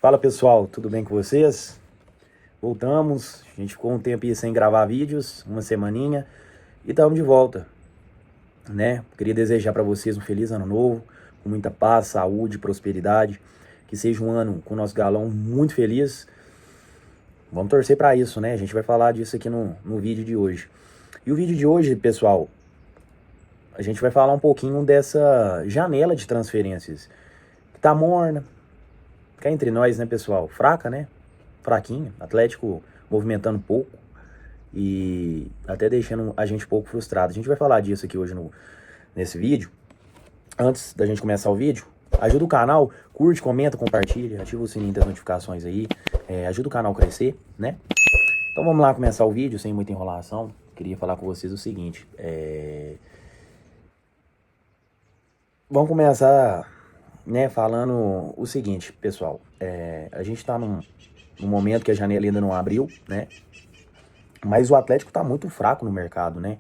Fala pessoal, tudo bem com vocês? Voltamos, a gente ficou um tempo aí sem gravar vídeos, uma semaninha, e estamos de volta, né? Queria desejar para vocês um feliz ano novo, com muita paz, saúde, prosperidade, que seja um ano com o nosso galão muito feliz. Vamos torcer para isso, né? A gente vai falar disso aqui no vídeo de hoje. E o vídeo de hoje, pessoal, a gente vai falar um pouquinho dessa janela de transferências, que tá morna, cá entre nós, né, pessoal? Fraca, né? Fraquinha. Atlético movimentando pouco e até deixando a gente um pouco frustrado. A gente vai falar disso aqui hoje nesse vídeo. Antes da gente começar o vídeo, ajuda o canal, curte, comenta, compartilha, ativa o sininho das notificações aí. Ajuda o canal a crescer, né? Então vamos lá começar o vídeo sem muita enrolação. Queria falar com vocês o seguinte. Vamos começar, né, falando o seguinte, pessoal. A gente está num momento que a janela ainda não abriu, né? Mas o Atlético está muito fraco no mercado, né?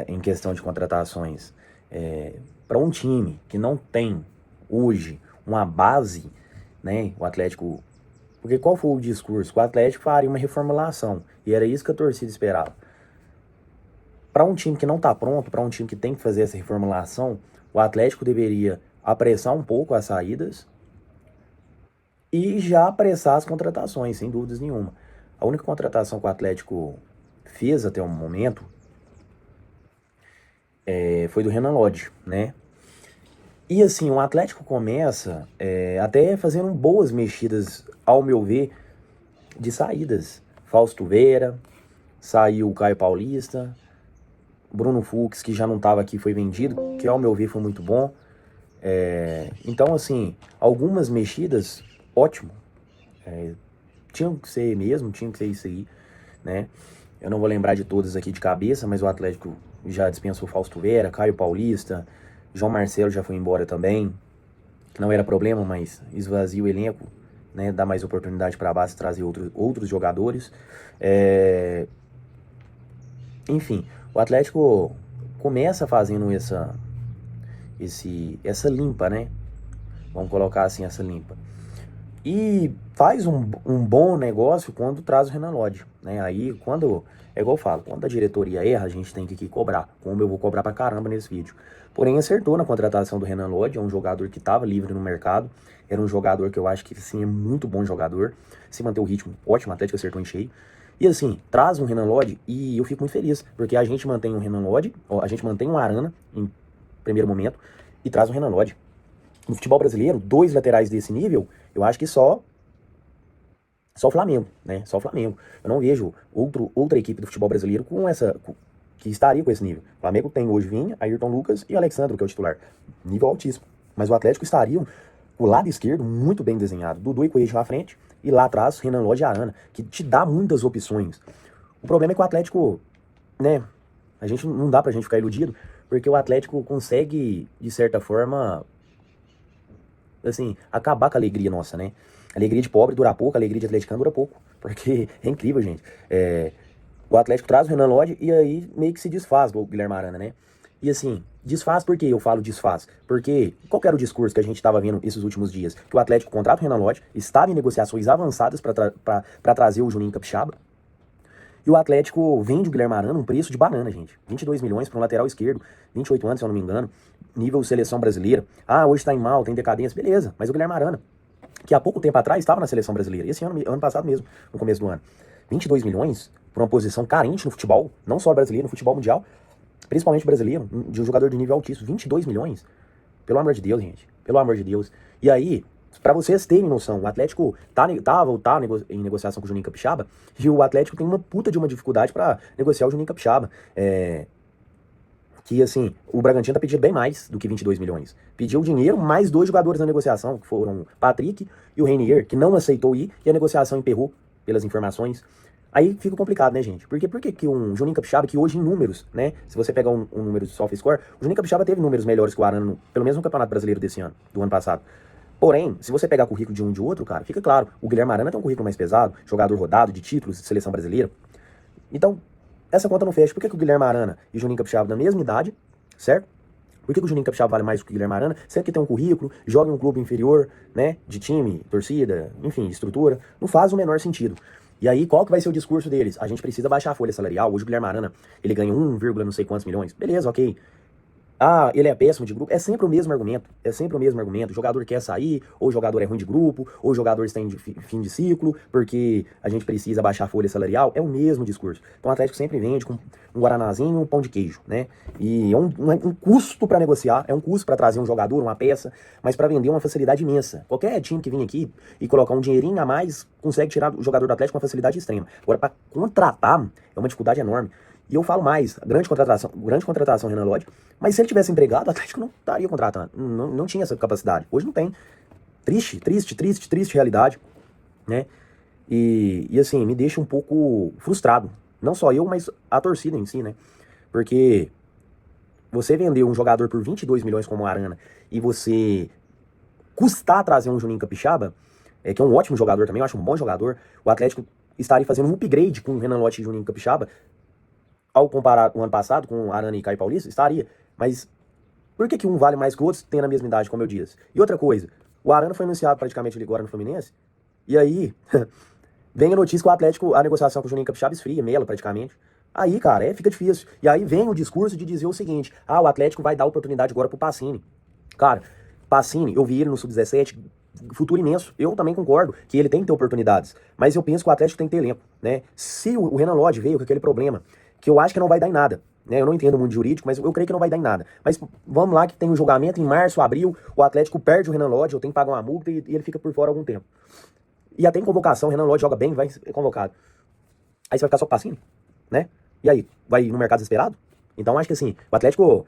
Em questão de contratações. Para um time que não tem hoje uma base, né? O Atlético... Porque qual foi o discurso? O Atlético faria uma reformulação. E era isso que a torcida esperava. Para um time que não está pronto, para um time que tem que fazer essa reformulação, o Atlético deveria apressar um pouco as saídas e já apressar as contratações, sem dúvidas nenhuma. A única contratação que o Atlético fez até o momento foi do Renan Lodge, né? E assim, o Atlético começa até fazendo boas mexidas, ao meu ver, de saídas. Fausto Vera, saiu o Caio Paulista, Bruno Fux, que já não estava aqui, foi vendido, que ao meu ver foi muito bom. Então, assim, algumas mexidas, ótimo. Tinham que ser mesmo, tinha que ser isso aí, né? Eu não vou lembrar de todas aqui de cabeça, mas o Atlético já dispensou Fausto Vera, Caio Paulista, João Marcelo já foi embora também, que não era problema, mas esvazia o elenco, né? Dá mais oportunidade para a base trazer outros jogadores. Enfim, o Atlético começa fazendo essa limpa, né? Vamos colocar assim, essa limpa. E faz um bom negócio quando traz o Renan Lodge, né? Aí, é igual eu falo, quando a diretoria erra, a gente tem que cobrar, como eu vou cobrar pra caramba nesse vídeo. Porém, acertou na contratação do Renan Lodge, é um jogador que estava livre no mercado, era um jogador que eu acho que, sim, é muito bom jogador, se manter o ritmo, ótimo, o Atlético acertou em cheio. E assim, traz um Renan Lodge e eu fico muito feliz, porque a gente mantém um Renan Lodge, a gente mantém um Arana em primeiro momento, e traz um Renan Lodge. No futebol brasileiro, 2 laterais desse nível, eu acho que só o Flamengo, né? Só o Flamengo. Eu não vejo outra equipe do futebol brasileiro que estaria com esse nível. O Flamengo tem hoje Vinha, Ayrton Lucas e Alexandro, que é o titular. Nível altíssimo. Mas o Atlético estaria o lado esquerdo muito bem desenhado. Dudu e Coelho na frente e lá atrás Renan Lodge e Arana, que te dá muitas opções. O problema é que o Atlético, né? Não dá pra gente ficar iludido, porque o Atlético consegue, de certa forma, assim, acabar com a alegria nossa, né? A alegria de pobre dura pouco, a alegria de atleticano dura pouco. Porque é incrível, gente. O Atlético traz o Renan Lodge e aí meio que se desfaz do Guilherme Arana, né? E assim, desfaz por que eu falo desfaz? Porque qual que era o discurso que a gente estava vendo esses últimos dias? Que o Atlético contrata o Renan Lodge, estava em negociações avançadas para trazer o Juninho Capixaba. E o Atlético vende o Guilherme Arana um preço de banana, gente. 22 milhões para um lateral esquerdo, 28 anos, se eu não me engano. Nível seleção brasileira. Ah, hoje tá em mal, tem decadência. Beleza, mas o Guilherme Arana, que há pouco tempo atrás estava na seleção brasileira, esse ano passado mesmo, no começo do ano. 22 milhões por uma posição carente no futebol, não só brasileiro, no futebol mundial, principalmente brasileiro, de um jogador de nível altíssimo. 22 milhões? Pelo amor de Deus, gente. Pelo amor de Deus. E aí, pra vocês terem noção, o Atlético tá em negociação com o Juninho Capixaba, e o Atlético tem uma puta de uma dificuldade pra negociar o Juninho Capixaba. Que assim, o Bragantino tá pedindo bem mais do que 22 milhões. Pediu dinheiro, mais 2 jogadores na negociação, que foram o Patrick e o Reinier, que não aceitou ir, e a negociação emperrou, pelas informações. Aí fica complicado, né, gente? Por que um Juninho Capixaba, que hoje em números, né, se você pegar um número de SofaScore, o Juninho Capixaba teve números melhores que o Arana, pelo menos no Campeonato Brasileiro desse ano, do ano passado. Porém, se você pegar o currículo de um e de outro, cara, fica claro, o Guilherme Arana tem um currículo mais pesado, jogador rodado, de títulos, de seleção brasileira. Então, essa conta não fecha. Por que o Guilherme Arana e o Juninho Capixaba da mesma idade, certo? Por que o Juninho Capixaba vale mais do que o Guilherme Arana? Sendo que tem um currículo, joga em um clube inferior, né? De time, torcida, enfim, estrutura. Não faz o menor sentido. E aí, qual que vai ser o discurso deles? A gente precisa baixar a folha salarial. Hoje o Guilherme Arana, ele ganha 1, não sei quantos milhões. Beleza, ok. Ah, ele é péssimo de grupo. É sempre o mesmo argumento. É sempre o mesmo argumento. O jogador quer sair, ou o jogador é ruim de grupo, ou o jogador está em fim de ciclo, porque a gente precisa baixar a folha salarial. É o mesmo discurso. Então o Atlético sempre vende com um guaranazinho e um pão de queijo, né? E é um custo para negociar, é um custo para trazer um jogador, uma peça, mas para vender uma facilidade imensa. Qualquer time que vem aqui e colocar um dinheirinho a mais consegue tirar o jogador do Atlético com uma facilidade extrema. Agora, para contratar, é uma dificuldade enorme. E eu falo mais, grande contratação Renan Lodge, mas se ele tivesse empregado, o Atlético não estaria contratando, não tinha essa capacidade. Hoje não tem. Triste realidade, né? E assim, me deixa um pouco frustrado. Não só eu, mas a torcida em si, né? Porque você vendeu um jogador por 22 milhões como o Arana e você custar trazer um Juninho Capixaba, que é um ótimo jogador também, eu acho um bom jogador, o Atlético estaria fazendo um upgrade com o Renan Lodge e Juninho Capixaba, ao comparar o ano passado com Arana e Caio Paulista, estaria. Mas por que um vale mais que o outro tendo a mesma idade, como eu disse? E outra coisa, o Arana foi anunciado praticamente agora no Fluminense, e aí vem a notícia que o Atlético, a negociação com o Juninho Capixaba esfria, mela praticamente. Aí, cara, fica difícil. E aí vem o discurso de dizer o seguinte, o Atlético vai dar oportunidade agora pro Pacini. Cara, Pacini, eu vi ele no Sub-17, futuro imenso. Eu também concordo que ele tem que ter oportunidades. Mas eu penso que o Atlético tem que ter elenco, né? Se o Renan Lodge veio com aquele problema, que eu acho que não vai dar em nada, né? Eu não entendo muito jurídico, mas eu creio que não vai dar em nada. Mas vamos lá que tem um julgamento em março, abril, o Atlético perde o Renan Lodge, eu tenho que pagar uma multa e ele fica por fora algum tempo. E até em convocação, o Renan Lodge joga bem, vai ser convocado. Aí você vai ficar só com o Pacini, né? E aí, vai no mercado desesperado? Então acho que assim, o Atlético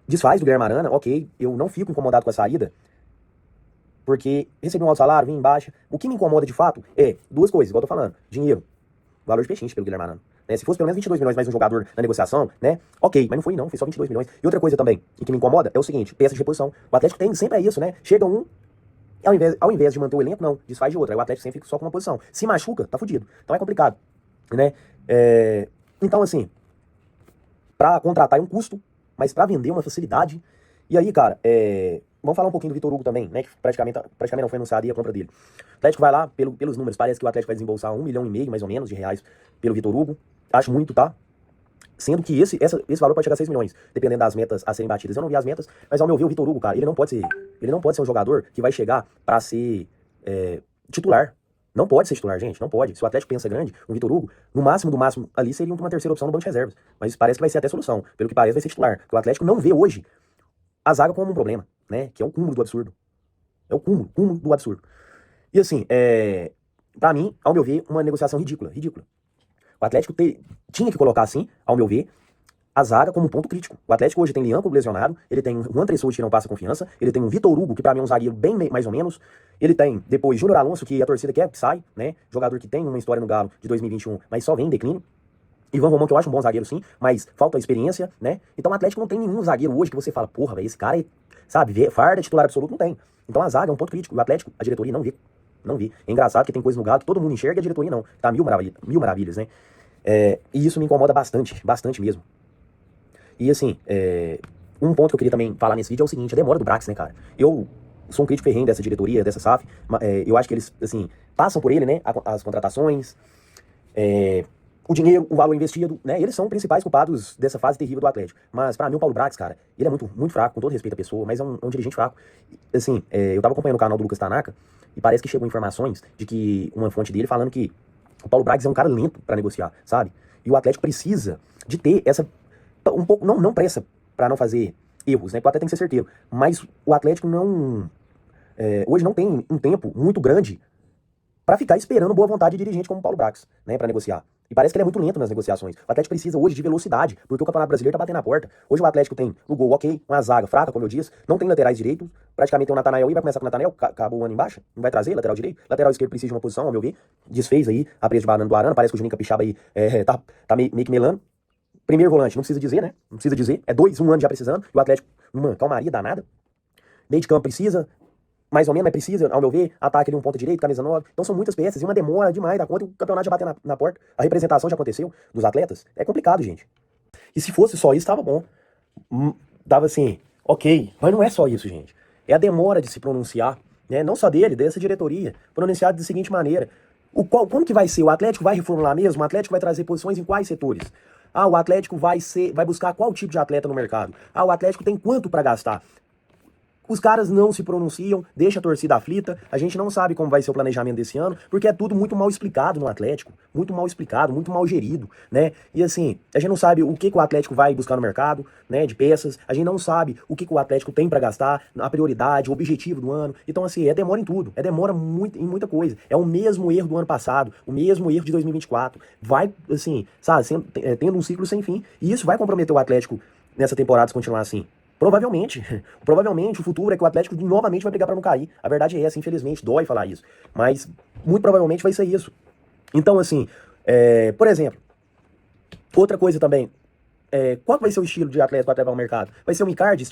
desfaz do Guilherme Arana, ok, eu não fico incomodado com a saída, porque recebi um alto salário, vim em baixa. O que me incomoda de fato é duas coisas, igual eu tô falando. Dinheiro, valor de pechinche pelo Guilherme Arana. Né? Se fosse pelo menos 22 milhões mais um jogador na negociação, né? Ok, mas não foi não, foi só 22 milhões. E outra coisa também, e que me incomoda, é o seguinte, peça de reposição. O Atlético tem, sempre é isso, né? Chega um, ao invés de manter o elenco, não, desfaz de outra. Aí o Atlético sempre fica só com uma posição. Se machuca, tá fudido. Então é complicado, né? Então assim, pra contratar é um custo, mas pra vender é uma facilidade. E aí, cara, vamos falar um pouquinho do Vitor Hugo também, né? Que praticamente não foi anunciada a compra dele. O Atlético vai lá, pelos números, parece que o Atlético vai desembolsar 1,5 milhão, mais ou menos, de reais pelo Vitor Hugo. Acho muito, tá? Sendo que esse valor pode chegar a 6 milhões, dependendo das metas a serem batidas. Eu não vi as metas, mas ao meu ver, o Vitor Hugo, cara, ele não pode ser um jogador que vai chegar pra ser titular. Não pode ser titular, gente, não pode. Se o Atlético pensa grande, o Vitor Hugo, no máximo do máximo, ali seria uma terceira opção no banco de reservas. Mas parece que vai ser até solução. Pelo que parece, vai ser titular. Porque o Atlético não vê hoje a zaga como um problema, né? Que é o cúmulo do absurdo. É o cúmulo do absurdo. E assim, pra mim, ao meu ver, uma negociação ridícula. O Atlético tinha que colocar, assim, ao meu ver, a zaga como um ponto crítico. O Atlético hoje tem Lianco lesionado, ele tem um Juan Tressouti que não passa confiança, ele tem um Vitor Hugo, que pra mim é um zagueiro bem mais ou menos, ele tem depois Júnior Alonso, que a torcida quer que sai, né? Jogador que tem uma história no Galo de 2021, mas só vem em declínio. Ivan Romão, que eu acho um bom zagueiro sim, mas falta experiência, né? Então o Atlético não tem nenhum zagueiro hoje que você fala, porra, velho, esse cara é, sabe, farda titular absoluto, não tem. Então a zaga é um ponto crítico. O Atlético, a diretoria não vê. Não vi. É engraçado que tem coisa no Galo que todo mundo enxerga e a diretoria não. Tá mil maravilhas, né? E isso me incomoda bastante mesmo. E assim, um ponto que eu queria também falar nesse vídeo é o seguinte, a demora do Brax, né, cara? Eu sou um crítico ferrenho dessa diretoria, dessa SAF, eu acho que eles, assim, passam por ele, né, as contratações, o dinheiro, o valor investido, né, eles são os principais culpados dessa fase terrível do Atlético. Mas pra mim o Paulo Brax, cara, ele é muito fraco, com todo respeito à pessoa, mas é um dirigente fraco. Assim, eu tava acompanhando o canal do Lucas Tanaka, e parece que chegou informações de que uma fonte dele falando que o Paulo Brax é um cara lento pra negociar, sabe? E o Atlético precisa de ter essa, um pouco, não pressa pra não fazer erros, né, porque o Atlético tem que ser certeiro. Mas o Atlético não, hoje não tem um tempo muito grande pra ficar esperando boa vontade de dirigente como o Paulo Brax, né, pra negociar. E parece que ele é muito lento nas negociações. O Atlético precisa hoje de velocidade, porque o Campeonato Brasileiro tá batendo na porta. Hoje o Atlético tem o gol ok, uma zaga fraca, como eu disse, não tem laterais direitos, praticamente tem o Natanael aí, vai começar com o Natanael, acabou o ano embaixo, não vai trazer lateral direito. Lateral esquerdo precisa de uma posição, ao meu ver, desfez aí a presa de banana do Arana, parece que o Juninho Capixaba aí tá meio que melando. Primeiro volante, não precisa dizer, né? Não precisa dizer, é 1 ano já precisando, e o Atlético, uma calmaria danada. Meio de campo precisa, mais ou menos, mas precisa, ao meu ver, ataque ali um ponto direito, camisa 9. Então são muitas peças e uma demora demais da conta e o campeonato já bateu na porta. A representação já aconteceu dos atletas. É complicado, gente. E se fosse só isso, tava bom. Tava assim, Ok, mas não é só isso, gente. É a demora de se pronunciar, né? Não só dele, dessa diretoria. Pronunciar da seguinte maneira: como que vai ser? O Atlético vai reformular mesmo? O Atlético vai trazer posições em quais setores? Ah, o Atlético vai buscar qual tipo de atleta no mercado? Ah, o Atlético tem quanto para gastar? Os caras não se pronunciam, deixa a torcida aflita, a gente não sabe como vai ser o planejamento desse ano, porque é tudo muito mal explicado no Atlético, muito mal explicado, muito mal gerido, né? E assim, a gente não sabe o que o Atlético vai buscar no mercado, né, de peças, a gente não sabe o que o Atlético tem pra gastar, a prioridade, o objetivo do ano. Então assim, é demora em tudo, é demora muito, em muita coisa. É o mesmo erro do ano passado, o mesmo erro de 2024. Vai, assim, sabe, tendo um ciclo sem fim, e isso vai comprometer o Atlético nessa temporada se continuar assim. Provavelmente, provavelmente o futuro é que o Atlético novamente vai brigar para não cair. A verdade é essa, infelizmente, dói falar isso. Mas muito provavelmente vai ser isso. Então, assim, por exemplo, outra coisa também, qual vai ser o estilo de atleta para levar ao mercado? Vai ser um Icardi,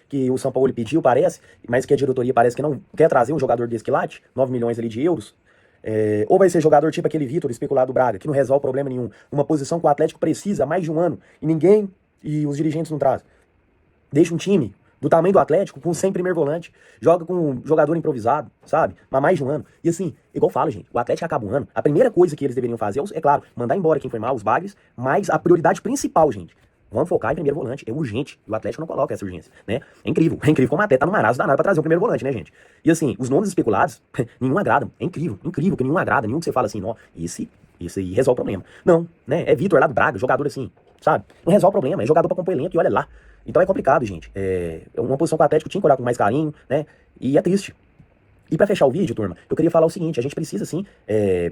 que o São Paulo pediu, parece, mas que a diretoria parece que não quer trazer um jogador desse quilate, 9 milhões ali de euros. Ou vai ser jogador tipo aquele Vitor, especulado do Braga, que não resolve problema nenhum. Uma posição que o Atlético precisa há mais de um ano e os dirigentes não trazem. Deixa um time do tamanho do Atlético com 100 primeiro volante, joga com um jogador improvisado, sabe? Mas mais de um ano. E assim, igual falo, gente, o Atlético acaba um ano. A primeira coisa que eles deveriam fazer é claro, mandar embora quem foi mal, os bagres, mas a prioridade principal, gente, vamos focar em primeiro volante. É urgente. E o Atlético não coloca essa urgência, né? É incrível. É incrível como até tá no marasmo danado pra trazer o primeiro volante, né, gente? E assim, os nomes especulados, nenhum agrada. É incrível, incrível que nenhum agrada. Nenhum que você fala assim, ó, esse aí resolve o problema. Não, né? É Vitor lá do Braga, jogador assim, sabe? Não resolve o problema. É jogador pra compor elenco e olha lá. Então é complicado, gente. É uma posição que o Atlético tinha que olhar com mais carinho, né? E é triste. E pra fechar o vídeo, turma, eu queria falar o seguinte: a gente precisa, sim,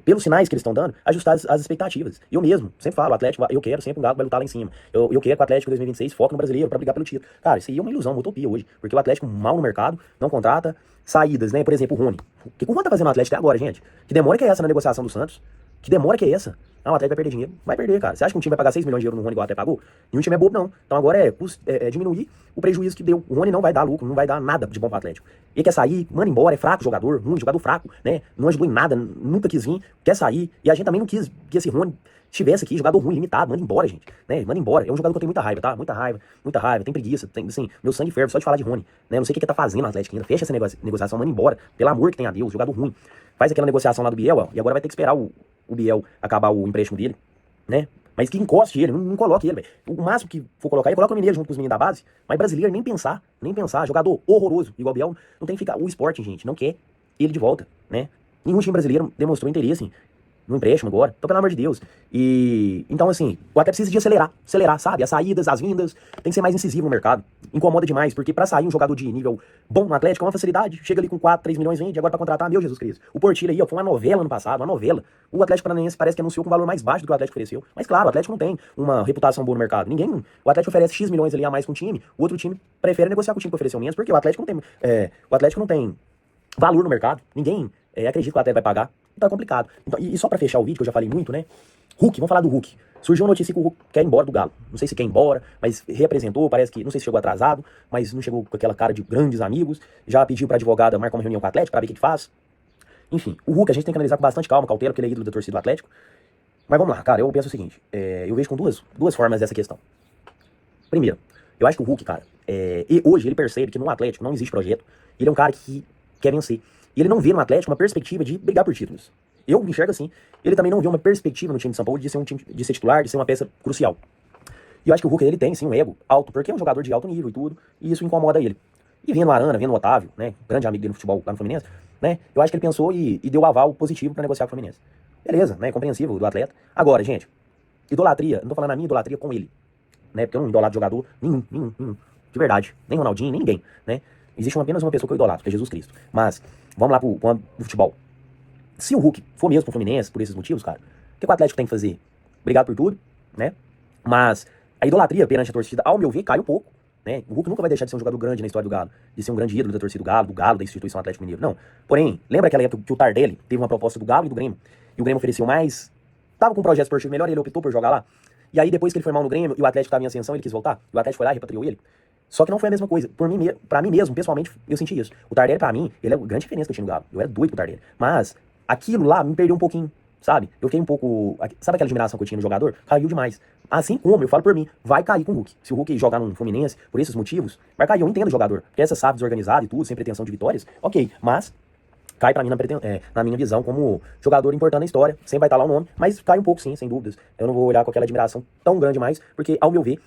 pelos sinais que eles estão dando, ajustar as expectativas. Eu mesmo, sempre falo, o Atlético, eu quero sempre um Galo vai lutar lá em cima. Eu quero que o Atlético em 2026 foque no brasileiro pra brigar pelo título. Cara, isso aí é uma ilusão, uma utopia hoje. Porque o Atlético mal no mercado, não contrata saídas, né? Por exemplo, o Rony. O que o Rony tá fazendo no Atlético até agora, gente? Que demora que é essa na negociação do Santos? Que demora que é essa? Ah, o Atlético vai perder dinheiro. Vai perder, cara. Você acha que um time vai pagar 6 milhões de euros no Rony igual até pagou? E um time é bobo, não. Então agora é diminuir o prejuízo que deu. O Rony não vai dar lucro, não vai dar nada de bom pro Atlético. Ele quer sair, manda embora, é fraco jogador, ruim, jogador fraco, né? Não ajudou em nada, nunca quis vir, quer sair. E a gente também não quis que esse Rony estivesse aqui, jogador ruim, limitado, manda embora, gente. Né? Manda embora. É um jogador que eu tenho muita raiva, tá? Muita raiva, tem preguiça, tem, assim, meu sangue ferve só de falar de Rony. Né? Não sei o que tá fazendo no Atlético ainda. Fecha essa negociação, manda embora. Pelo amor que tem a Deus, jogador ruim. Faz aquela negociação lá do Biel, ó, e agora vai ter que esperar o Biel acabar o empréstimo dele, né? Mas que encoste ele, não coloque ele, velho. O máximo que for colocar ele, coloca o Mineiro junto com os meninos da base. Mas brasileiro, nem pensar. Jogador horroroso, igual o Biel, não tem que ficar. O Sporting, gente, não quer ele de volta, né? Nenhum time brasileiro demonstrou interesse no empréstimo agora. Então, pelo amor de Deus. E então, assim, o Atlético precisa de acelerar, sabe? As saídas, as vindas, tem que ser mais incisivo no mercado. Incomoda demais, porque pra sair um jogador de nível bom no Atlético é uma facilidade. Chega ali com 4, 3 milhões, vende, agora pra contratar, meu Jesus Cristo. O Portilho aí, ó, foi uma novela ano passado, uma novela. O Atlético Paranaense parece que anunciou com um valor mais baixo do que o Atlético ofereceu. Mas claro, o Atlético não tem uma reputação boa no mercado. O Atlético oferece X milhões ali a mais com o time, o outro time prefere negociar com o time que ofereceu menos, porque o Atlético não tem valor no mercado. Ninguém acredita que o Atlético vai pagar. Então é complicado. Então, e só pra fechar o vídeo, que eu já falei muito, né? Hulk, vamos falar do Hulk. Surgiu uma notícia que o Hulk quer ir embora do Galo. Não sei se quer ir embora, mas reapresentou, parece que, não sei se chegou atrasado, mas não chegou com aquela cara de grandes amigos. Já pediu pra advogada marcar uma reunião com o Atlético pra ver o que faz. Enfim, o Hulk a gente tem que analisar com bastante calma, cautela, porque ele é ídolo da torcida do Atlético. Mas vamos lá, cara, eu penso o seguinte, eu vejo com duas formas essa questão. Primeiro, eu acho que o Hulk, cara, e hoje ele percebe que no Atlético não existe projeto. Ele é um cara que quer vencer. E ele não vê no Atlético uma perspectiva de brigar por títulos. Eu me enxergo assim. Ele também não vê uma perspectiva no time de São Paulo de ser um time, de ser titular, de ser uma peça crucial. E eu acho que o Hulk, ele tem, sim, um ego alto, porque é um jogador de alto nível e tudo, e isso incomoda ele. E vendo o Arana, vendo o Otávio, né, grande amigo dele no futebol lá no Fluminense, né, eu acho que ele pensou e deu o aval positivo pra negociar com o Fluminense. Beleza, né, compreensível do atleta. Agora, gente, idolatria, não tô falando a minha idolatria com ele, né, porque eu não idolatro jogador nenhum, de verdade, nem Ronaldinho, nem ninguém, né. Existe apenas uma pessoa que eu idolatro, que é Jesus Cristo. Mas, vamos lá pro futebol. Se o Hulk for mesmo pro Fluminense, por esses motivos, cara, o que o Atlético tem que fazer? Obrigado por tudo, né? Mas a idolatria perante a torcida, ao meu ver, cai um pouco, né? O Hulk nunca vai deixar de ser um jogador grande na história do Galo, de ser um grande ídolo da torcida do Galo, da instituição Atlético Mineiro. Não. Porém, lembra aquela época que o Tardelli teve uma proposta do Galo e do Grêmio, e o Grêmio ofereceu mais, tava com um projeto esportivo melhor e ele optou por jogar lá? E aí, depois que ele foi mal no Grêmio e o Atlético tava em ascensão, ele quis voltar, e o Atlético foi lá e repatriou ele. Só que não foi a mesma coisa. Pra mim mesmo, pessoalmente, eu senti isso. O Tardelli, pra mim, ele é a grande diferença que eu tinha no Galo. Eu era doido pro Tardelli. Mas aquilo lá me perdeu um pouquinho. sabe? Eu fiquei um pouco... Sabe aquela admiração que eu tinha no jogador? Caiu demais. Assim como, eu falo por mim, vai cair com o Hulk. Se o Hulk jogar no Fluminense, por esses motivos, vai cair. Eu entendo o jogador. Porque essa SAF desorganizada e tudo, sem pretensão de vitórias, ok. Mas cai pra mim na minha visão como jogador importante na história. Sempre vai estar lá o nome, mas cai um pouco sim, sem dúvidas. Eu não vou olhar com aquela admiração tão grande mais, porque, ao meu ver,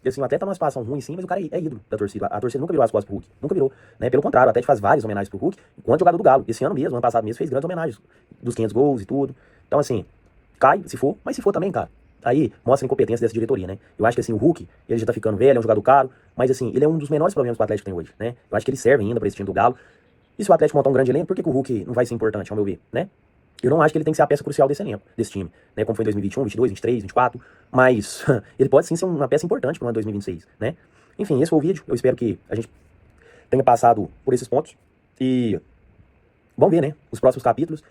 assim, o atleta tá numa situação ruim sim, mas o cara é ídolo da torcida. A torcida nunca virou as costas pro Hulk. Nunca virou, né? Pelo contrário, o Atlético faz várias homenagens pro Hulk, enquanto jogador do Galo. Esse ano mesmo, ano passado mesmo, fez grandes homenagens dos 500 gols e tudo. Então, assim, cai, se for, mas se for também, cara, aí mostra a incompetência dessa diretoria, né? Eu acho que, assim, o Hulk, ele já tá ficando velho, é um jogador caro, mas, assim, ele é um dos menores problemas que o Atlético tem hoje, né? Eu acho que ele serve ainda pra esse time do Galo. E se o Atlético montar um grande elenco, por que o Hulk não vai ser importante, ao meu ver, né? Eu não acho que ele tem que ser a peça crucial desse elenco, desse time, né? Como foi em 2021, 22, 23, 24, mas ele pode sim ser uma peça importante para o ano 2026, né? Enfim, esse foi o vídeo. Eu espero que a gente tenha passado por esses pontos e vamos ver, né? Os próximos capítulos.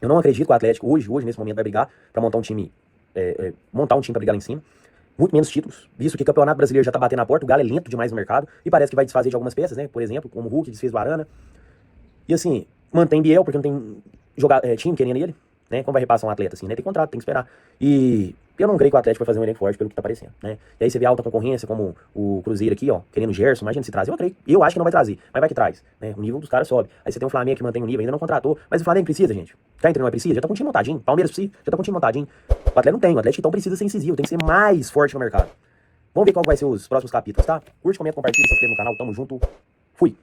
Eu não acredito que o Atlético hoje nesse momento, vai brigar para montar um time, para brigar lá em cima. Muito menos títulos, visto que o Campeonato Brasileiro já tá batendo na porta, o Galo é lento demais no mercado e parece que vai desfazer de algumas peças, né? Por exemplo, como o Hulk desfez o Arana. E assim, mantém Biel, porque não tem time querendo ele, né? Como vai repassar um atleta assim, né? Tem contrato, tem que esperar. E eu não creio que o Atlético vai fazer um elenco forte pelo que tá parecendo, né? E aí você vê alta concorrência, como o Cruzeiro aqui, ó, querendo o Gerson, imagina se trazer. Eu creio. Eu acho que não vai trazer, mas vai que traz, né? O nível dos caras sobe. Aí você tem um Flamengo que mantém o nível, ainda não contratou, mas o Flamengo precisa, gente. Tá entendendo? Mas precisa, já tá com o time montadinho. Palmeiras precisa, já tá com o time montadinho. O Atlético não tem, o Atlético então precisa ser incisivo, tem que ser mais forte no mercado. Vamos ver qual vai ser os próximos capítulos, tá? Curte, comenta, compartilha, se inscreva no canal, tamo junto. Fui!